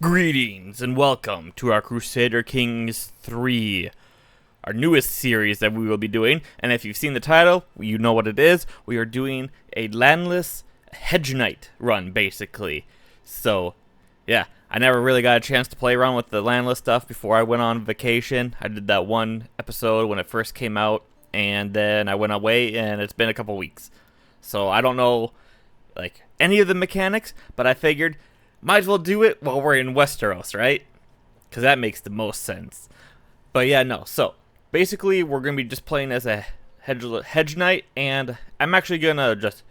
Greetings and welcome to our Crusader Kings 3, our newest series that we will be doing. And if you've seen the title, you know what it is. We are doing a landless Hedge Knight run, basically. So, yeah, I never really got a chance to play around with the landless stuff before I went on vacation. I did that one episode when it first came out, and then I went away, and it's been a couple weeks. So I don't know, like, any of the mechanics, but I figured might as well do it while we're in Westeros, right? Because that makes the most sense. But yeah, no. So, basically, we're going to be just playing as a Hedge Knight, and I'm actually going to just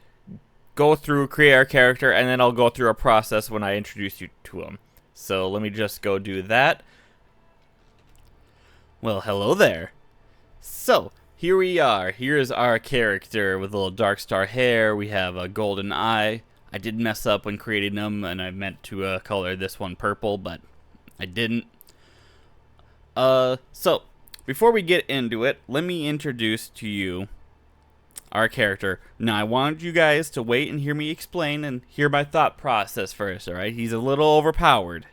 go through, create our character, and then I'll go through a process when I introduce you to him. So, let me just go do that. Well, hello there. So, here we are. Here's our character with a little dark star hair. We have a golden eye. I did mess up when creating them, and I meant to color this one purple, but I didn't. So, before we get into it, let me introduce to you our character. Now, I wanted you guys to wait and hear me explain and hear my thought process first, alright? He's a little overpowered.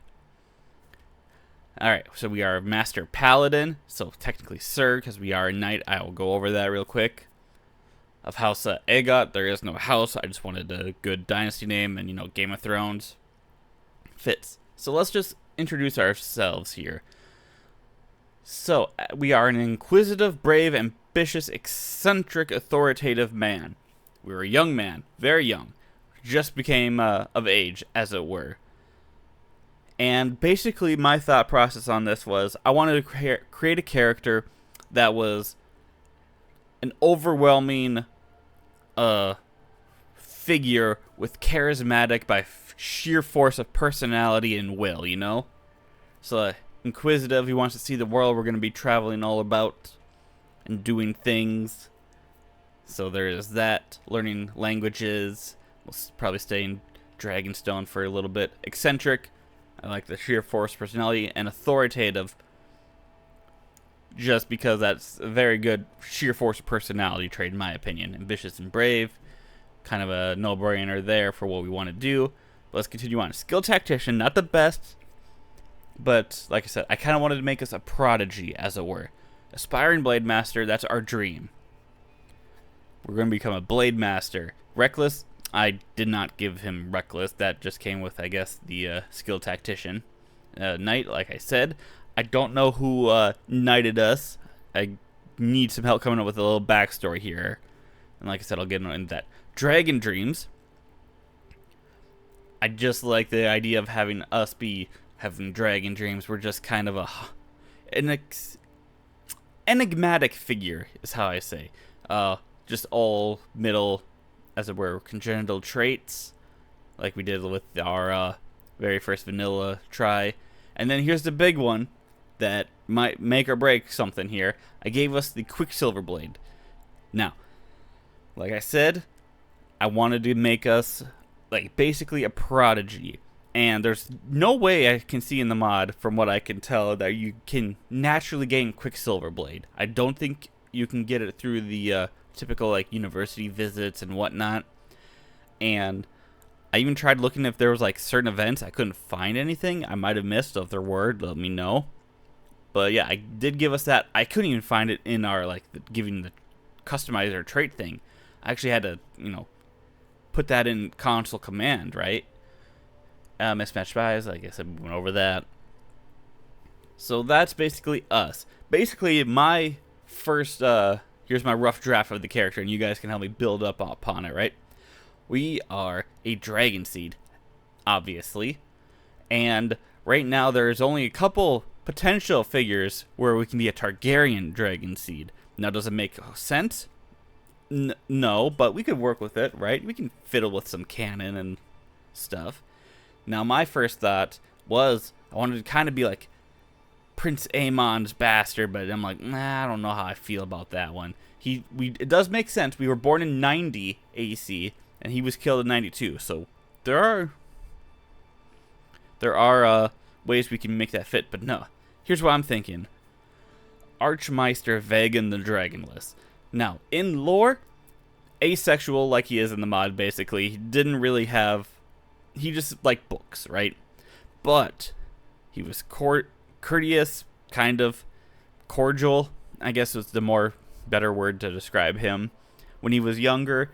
Alright, so we are Master Paladin, so technically Sir, because we are a knight. I will go over that real quick. Of House AGOT. There is no house. I just wanted a good dynasty name, and, you know, Game of Thrones fits. So let's just introduce ourselves here. So, we are an inquisitive, brave, ambitious, eccentric, authoritative man. We're a young man, very young. Just became of age, as it were. And basically, my thought process on this was, I wanted to create a character that was an overwhelming figure with charismatic by sheer force of personality and will, you know? So, inquisitive, he wants to see the world we're going to be traveling all about and doing things. So there is that. Learning languages. We'll probably stay in Dragonstone for a little bit. Eccentric. I like the sheer force personality. And authoritative, just because that's a very good sheer force personality trait, in my opinion. Ambitious and brave. Kind of a no-brainer there for what we want to do. But let's continue on. Skilled tactician, not the best. But, like I said, I kind of wanted to make us a prodigy, as it were. Aspiring blade master, that's our dream. We're going to become a blade master. Reckless, I did not give him reckless. That just came with, I guess, the skilled tactician. Knight, like I said. I don't know who knighted us. I need some help coming up with a little backstory here. And like I said, I'll get into that. Dragon dreams. I just like the idea of having us be having dragon dreams. We're just kind of an enigmatic figure, is how I say. Just all middle, as it were, congenital traits, like we did with our very first vanilla try. And then here's the big one that might make or break something here. I gave us the Quicksilver Blade. Now, like I said, I wanted to make us, like, basically a prodigy. And there's no way I can see in the mod, from what I can tell, that you can naturally gain Quicksilver Blade. I don't think you can get it through the typical, like, university visits and whatnot. And I even tried looking if there was, like, certain events. I couldn't find anything. I might have missed. So if there were, let me know. But yeah, I did give us that. I couldn't even find it in our, like, giving the customizer trait thing. I actually had to, you know, put that in console command, right? Mismatched buys, I guess I went over that. So that's basically us. Basically, my first, here's my rough draft of the character, and you guys can help me build up upon it, right? We are a Dragonseed, obviously. And right now, there's only a couple potential figures where we can be a Targaryen Dragonseed. Now, does it make sense? No, but we could work with it, right? We can fiddle with some canon and stuff. Now, my first thought was I wanted to kind of be like Prince Aemon's bastard, but I'm like, nah, I don't know how I feel about that one. It does make sense. We were born in 90 AC, and he was killed in 92. So there are ways we can make that fit, but no. Here's what I'm thinking. Archmeister Vagan the Dragonless. Now, in lore, asexual like he is in the mod, basically. He didn't really have... He just liked books, right? But He was courteous, kind of cordial, I guess is the more better word to describe him, when he was younger.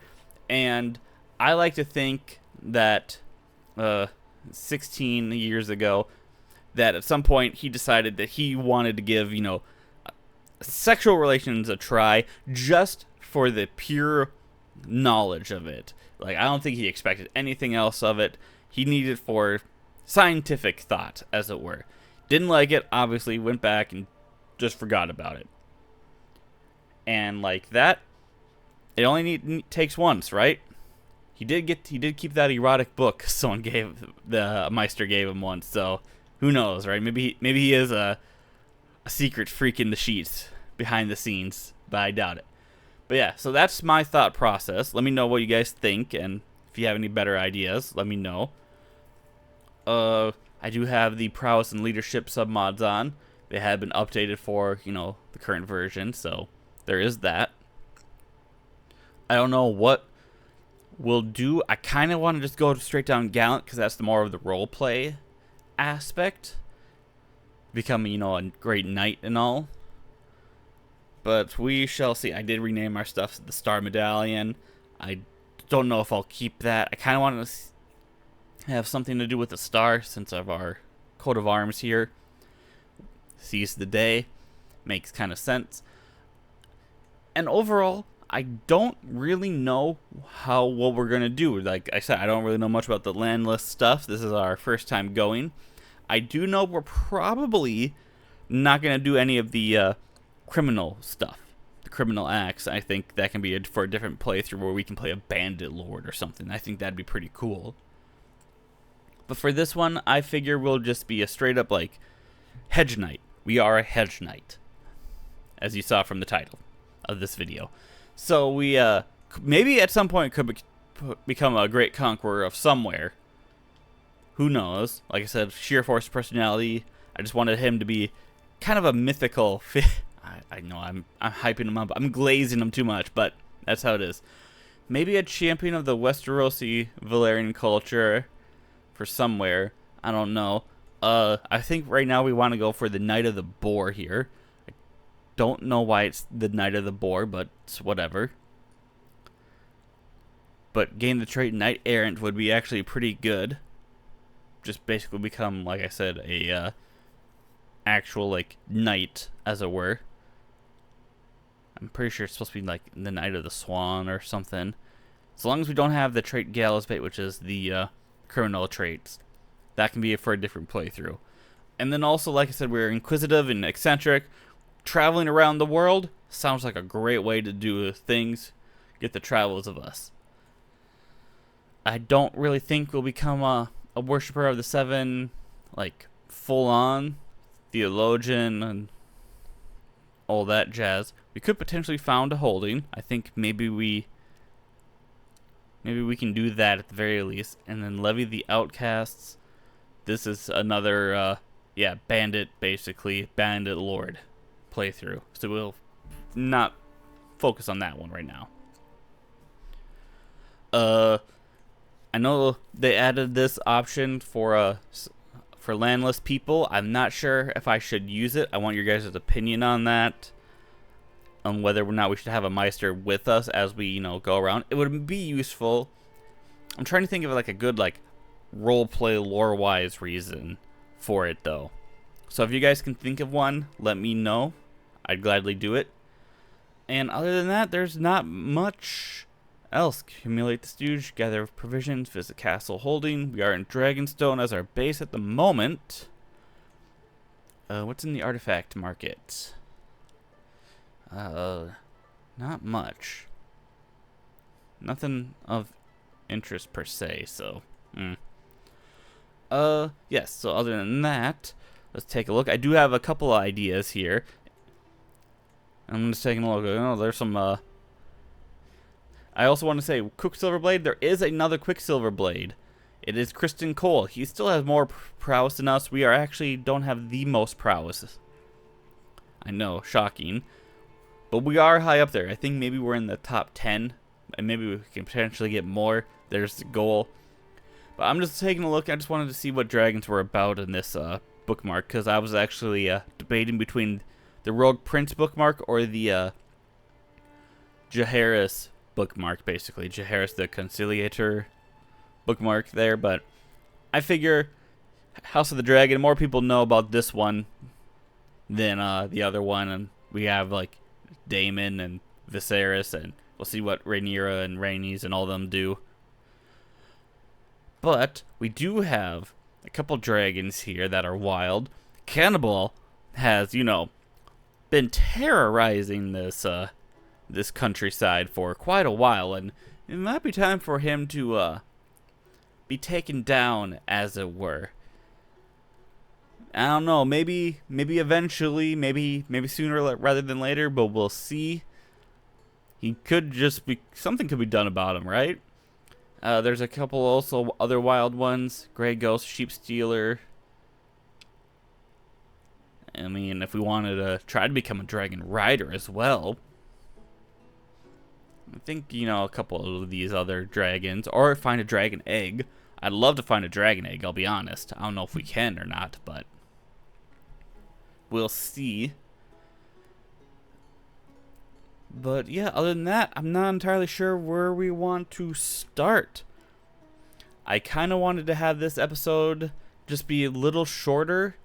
And I like to think that 16 years ago, that at some point he decided that he wanted to give, sexual relations a try, just for the pure knowledge of it. Like, I don't think he expected anything else of it. He needed for scientific thought, as it were. Didn't like it, obviously, went back and just forgot about it. And like that, it only takes once, right? He did keep that erotic book someone the Meister gave him once, so who knows, right? Maybe he is a secret freak in the sheets behind the scenes, but I doubt it. But yeah, so that's my thought process. Let me know what you guys think, and if you have any better ideas, let me know. I do have the prowess and leadership submods on. They have been updated for, the current version, so there is that. I don't know what we'll do. I kind of want to just go straight down Gallant, because that's the more of the roleplay aspect. Becoming, a great knight and all. But we shall see. I did rename our stuff to the Star Medallion. I don't know if I'll keep that. I kind of want to have something to do with the star, since of our coat of arms here. Seize the day. Makes kind of sense. And overall, I don't really know what we're going to do. Like I said, I don't really know much about the landless stuff. This is our first time going. I do know we're probably not going to do any of the criminal stuff. The criminal acts. I think that can be for a different playthrough where we can play a bandit lord or something. I think that'd be pretty cool. But for this one, I figure we'll just be a straight up like hedge knight. We are a hedge knight, as you saw from the title of this video. So we maybe at some point could become a great conqueror of somewhere. Who knows? Like I said, sheer force personality. I just wanted him to be kind of a mythical. I know I'm hyping him up. I'm glazing him too much, but that's how it is. Maybe a champion of the Westerosi Valyrian culture for somewhere. I don't know. I think right now we want to go for the Knight of the Boar here. I don't know why it's the Knight of the Boar, but it's whatever. But gain the trait Knight Errant would be actually pretty good. Just basically become, like I said, a actual like knight, as it were. I'm pretty sure it's supposed to be like the Knight of the Swan or something. As long as we don't have the trait Gallows Bait, which is the criminal traits, that can be for a different playthrough. And then also, like I said, we're inquisitive and eccentric. Traveling around the world sounds like a great way to do things. Get the travels of us. I don't really think we'll become a worshiper of the seven, like full-on theologian and all that jazz. We could potentially found a holding. I think maybe we can do that at the very least, and then levy the outcasts. This is another bandit, basically bandit lord playthrough, so we'll not focus on that one right now. I know they added this option for landless people. I'm not sure if I should use it. I want your guys' opinion on that, on whether or not we should have a Meister with us as we, go around. It would be useful. I'm trying to think of like a good like roleplay lore-wise reason for it though. So if you guys can think of one, let me know. I'd gladly do it. And other than that, there's not much else. Accumulate the stooge, gather provisions, visit castle holding. We are in Dragonstone as our base at the moment. What's in the artifact market? Not much. Nothing of interest per se, so yes, so other than that, let's take a look. I do have a couple of ideas here. I'm just taking a look. There's some I also want to say Quicksilver Blade. There is another Quicksilver Blade. It is Kristen Cole. He still has more prowess than us. We are actually don't have the most prowess. I know, shocking. But we are high up there. I think maybe we're in the top 10. And maybe we can potentially get more. There's the goal. But I'm just taking a look. I just wanted to see what dragons were about in this bookmark, because I was actually debating between the Rogue Prince bookmark or the Jaehaerys bookmark, basically. Jaehaerys the Conciliator bookmark there, but I figure House of the Dragon, more people know about this one than the other one, and we have like Daemon and Viserys, and we'll see what Rhaenyra and Rhaenys and all of them do. But we do have a couple dragons here that are wild. Cannibal has, you know, been terrorizing this countryside for quite a while, and it might be time for him to be taken down, as it were. I don't know, maybe eventually, maybe sooner rather than later, but we'll see. He could just be, something could be done about him, right? There's a couple also other wild ones. Grey Ghost, Sheep Stealer. I mean, if we wanted to try to become a dragon rider as well, I think, you know, a couple of these other dragons, or find a dragon egg. I'd love to find a dragon egg, I'll be honest. I don't know if we can or not, but we'll see. But yeah, other than that, I'm not entirely sure where we want to start. I kind of wanted to have this episode just be a little shorter,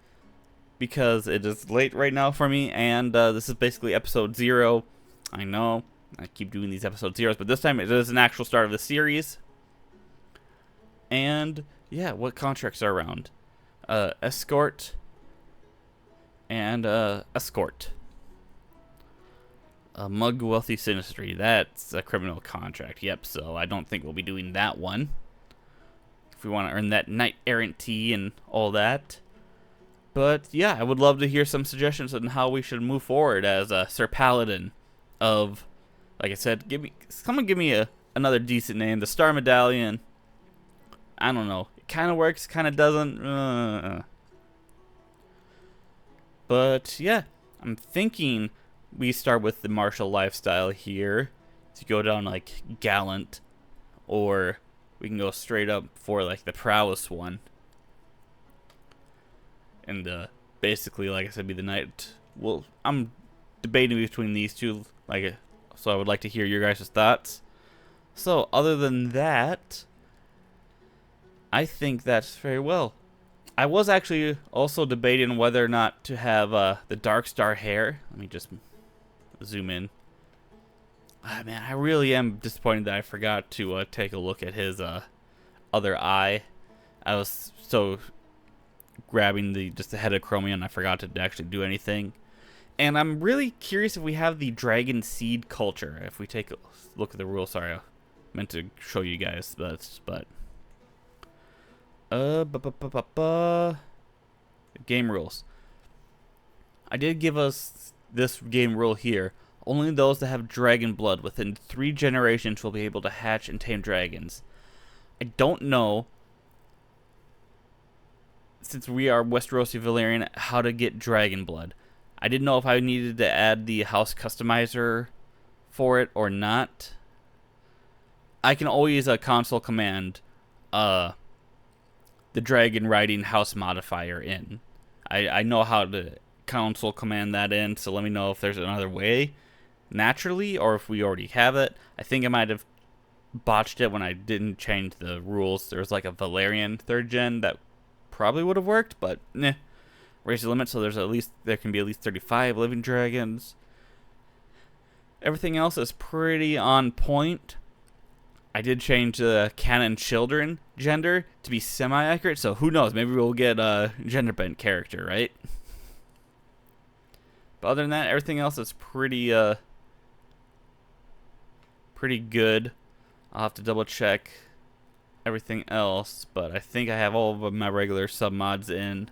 because it is late right now for me, and this is basically episode 0. I know, I keep doing these episode 0s, but this time it is an actual start of the series. And yeah, what contracts are around? Escort and escort. Mug Wealthy Sinistry, that's a criminal contract. Yep, so I don't think we'll be doing that one. If we want to earn that knight erranty and all that. But yeah, I would love to hear some suggestions on how we should move forward as a Sir Paladin of, like I said, someone give me another decent name. The Star Medallion. I don't know. It kind of works, kind of doesn't. But yeah, I'm thinking we start with the martial lifestyle here to go down like gallant, or we can go straight up for like the prowess one. And basically, like I said, be the knight. Well, I'm debating between these two, so I would like to hear your guys' thoughts. So other than that, I think that's very well. I was actually also debating whether or not to have the Dark Star hair. Let me just zoom in. Man, I really am disappointed that I forgot to take a look at his other eye. I was so grabbing just the head of Chromium, I forgot to actually do anything. And I'm really curious if we have the Dragonseed culture. If we take a look at the rules, sorry, I meant to show you guys this, but game rules. I did give us this game rule here. Only those that have dragon blood within 3 generations will be able to hatch and tame dragons. I don't know, since we are Westerosi Valyrian, how to get dragon blood. I didn't know if I needed to add the house customizer for it or not. I can always console command the dragon riding house modifier in. I know how to console command that in, so let me know if there's another way naturally, or if we already have it. I think I might have botched it when I didn't change the rules. There was like a Valyrian 3rd gen that probably would have worked, but raise the limit so there can be at least 35 living dragons. Everything else is pretty on point. I did change the canon children gender to be semi-accurate, so who knows, maybe we'll get a gender bent character, right? But other than that, everything else is pretty good. I'll have to double check everything else, but I think I have all of my regular submods in.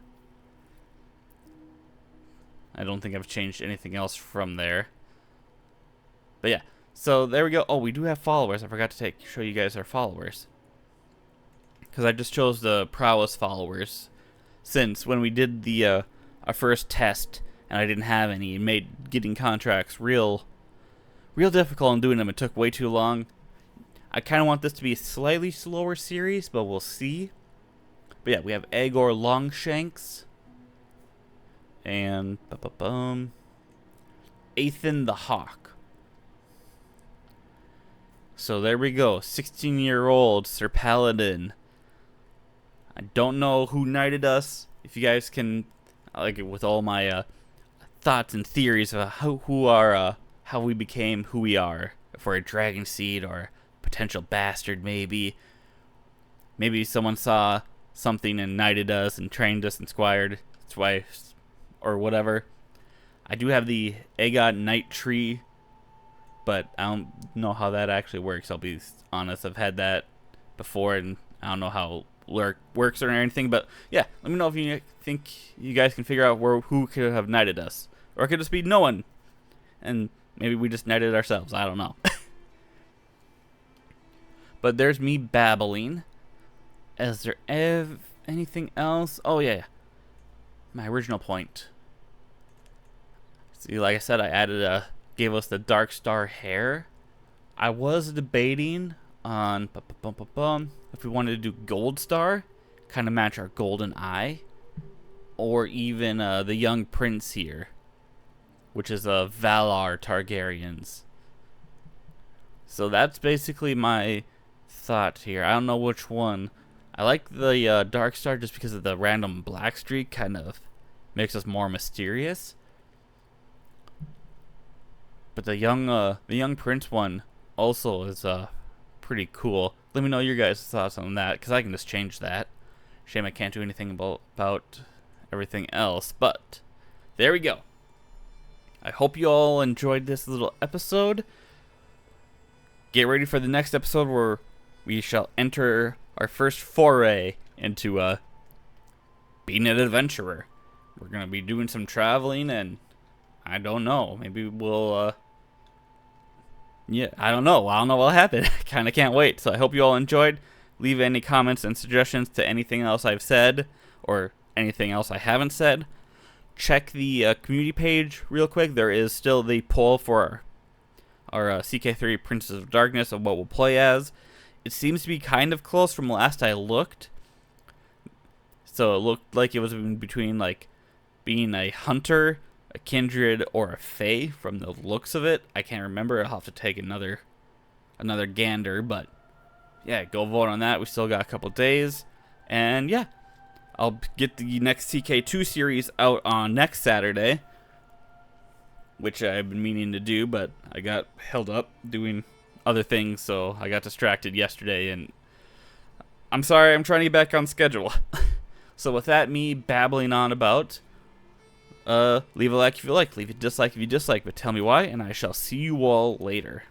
I don't think I've changed anything else from there. But yeah, so there we go. Oh, we do have followers. I forgot to show you guys our followers, because I just chose the prowess followers, since when we did the our first test and I didn't have any, it made getting contracts real difficult, and doing them, it took way too long. I kind of want this to be a slightly slower series, but we'll see. But yeah, we have Aegor Longshanks, and Ethan the Hawk. So there we go, 16-year-old Sir Paladin. I don't know who knighted us. If you guys can, like, with all my thoughts and theories of how we became who we are, if we're a Dragonseed or potential bastard, maybe someone saw something and knighted us and trained us and squired. That's why, or whatever. I do have the AGOT Knight tree, but I don't know how that actually works. I'll be honest, I've had that before, and I don't know how it works or anything. But yeah, let me know if you think you guys can figure out who could have knighted us, or it could just be no one, and maybe we just knighted ourselves. I don't know. But there's me babbling. Is there anything else? Oh yeah, my original point. See, like I said, I added gave us the Dark Star hair. I was debating on if we wanted to do Gold Star, kind of match our golden eye, or even the young prince here, which is Valar Targaryens. So that's basically my thought here. I don't know which one. I like the Dark Star just because of the random black streak, kind of makes us more mysterious. But the young prince one also is pretty cool. Let me know your guys' thoughts on that, because I can just change that. Shame I can't do anything about everything else, but there we go. I hope you all enjoyed this little episode. Get ready for the next episode where we shall enter our first foray into being an adventurer. We're going to be doing some traveling, and I don't know. Maybe we'll... yeah, I don't know. I don't know what'll happen. I kind of can't wait. So I hope you all enjoyed. Leave any comments and suggestions to anything else I've said or anything else I haven't said. Check the community page real quick. There is still the poll for our CK3 Princes of Darkness of what we'll play as. It seems to be kind of close from last I looked. So it looked like it was in between like being a hunter, a kindred, or a fae from the looks of it. I can't remember. I'll have to take another gander, but yeah, go vote on that. We still got a couple days. And yeah, I'll get the next CK2 series out on next Saturday, which I've been meaning to do, but I got held up doing other things, so I got distracted yesterday, and I'm sorry, I'm trying to get back on schedule. So with that, me babbling on about, leave a like if you like, leave a dislike if you dislike, but tell me why, and I shall see you all later.